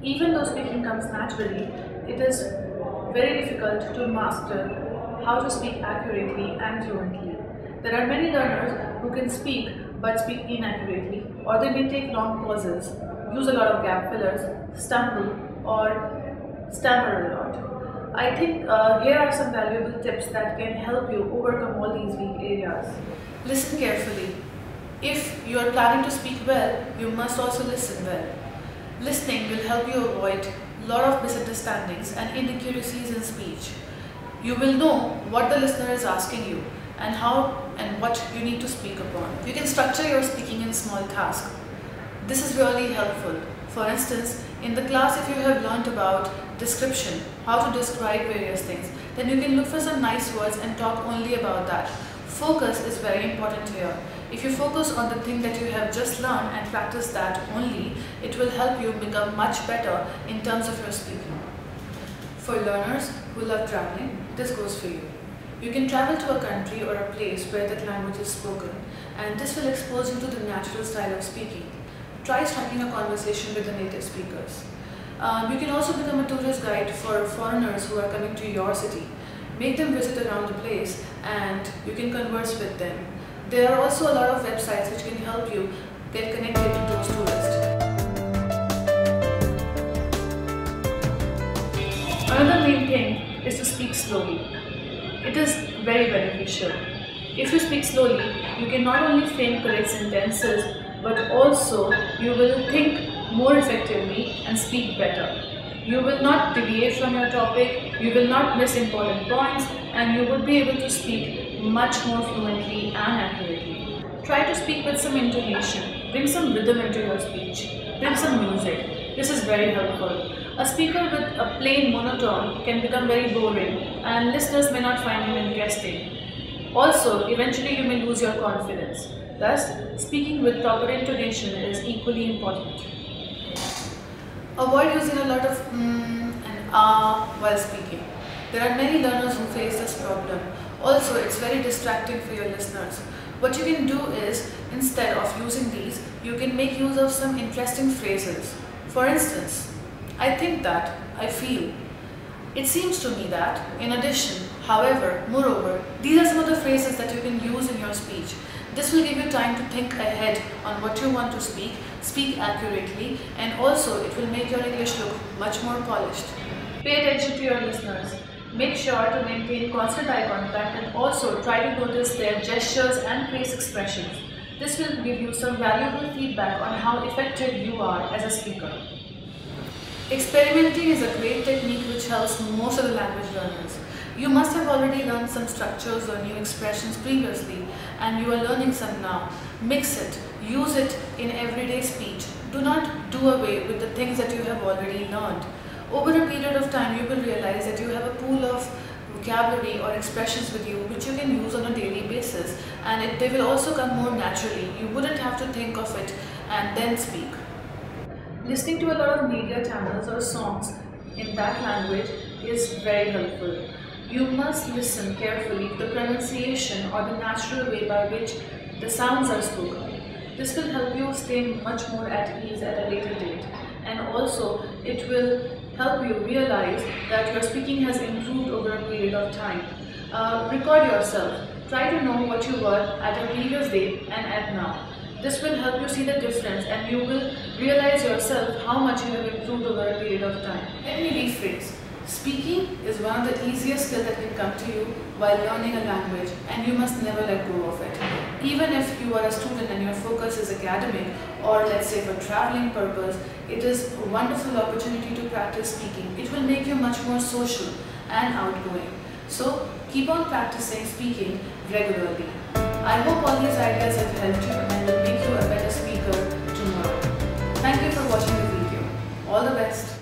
Even though speaking comes naturally, it is very difficult to master how to speak accurately and fluently. There are many learners who can speak but speak inaccurately, or they may take long pauses, use a lot of gap fillers, stumble, or stammer a lot. I think here are some valuable tips that can help you overcome all these weak areas. Listen carefully. If you are planning to speak well, you must also listen well. Listening will help you avoid a lot of misunderstandings and inaccuracies in speech. You will know what the listener is asking you and how and what you need to speak upon. You can structure your speaking in small tasks. This is really helpful. For instance, in the class, if you have learnt about description, how to describe various things, then you can look for some nice words and talk only about that. Focus is very important here. If you focus on the thing that you have just learned and practice that only, it will help you become much better in terms of your speaking. For learners who love traveling, this goes for you. You can travel to a country or a place where that language is spoken, and this will expose you to the natural style of speaking. Try striking a conversation with the native speakers. You can also become a tourist guide for foreigners who are coming to your city. Make them visit around the place and you can converse with them. There are also a lot of websites which can help you get connected to those tourists. Another main thing is to speak slowly. It is very beneficial. If you speak slowly, you can not only frame correct sentences, but also you will think more effectively and speak better. You will not deviate from your topic, you will not miss important points, and you would be able to speak much more fluently and accurately. Try to speak with some intonation, bring some rhythm into your speech, bring some music. This is very helpful. A speaker with a plain monotone can become very boring and listeners may not find him interesting. Also, eventually you may lose your confidence. Thus, speaking with proper intonation is equally important. Avoid using a lot of and while speaking. There are many learners who face this problem. Also, it's very distracting for your listeners. What you can do is, instead of using these, you can make use of some interesting phrases. For instance, I think that, I feel. It seems to me that, in addition, however, moreover, these are some of the phrases that you can use in your speech. This will give you time to think ahead on what you want to speak accurately, and also it will make your English look much more polished. Pay attention to your listeners. Make sure to maintain constant eye contact and also try to notice their gestures and face expressions. This will give you some valuable feedback on how effective you are as a speaker. Experimenting is a great technique which helps most of the language learners. You must have already learned some structures or new expressions previously, and you are learning some now. Mix it, use it in everyday speech. Do not do away with the things that you have already learned. Over a period of time, you will realize that you have a pool of vocabulary or expressions with you which you can use on a daily basis, and they will also come more naturally. You wouldn't have to think of it and then speak. Listening to a lot of media channels or songs in that language is very helpful. You must listen carefully to the pronunciation or the natural way by which the sounds are spoken. This will help you stay much more at ease at a later date, and also it will help you realize that your speaking has improved over a period of time. Record yourself. Try to know what you were at a previous date and at now. This will help you see the difference and you will realize yourself how much you have improved over a period of time. Let me rephrase. Speaking is one of the easiest skills that can come to you while learning a language, and you must never let go of it. Even if you are a student and your focus is academic, or let's say for traveling purpose, it is a wonderful opportunity to practice speaking. It will make you much more social and outgoing. So keep on practicing speaking regularly. I hope all these ideas have helped you and will make you a better speaker tomorrow. Thank you for watching the video. All the best.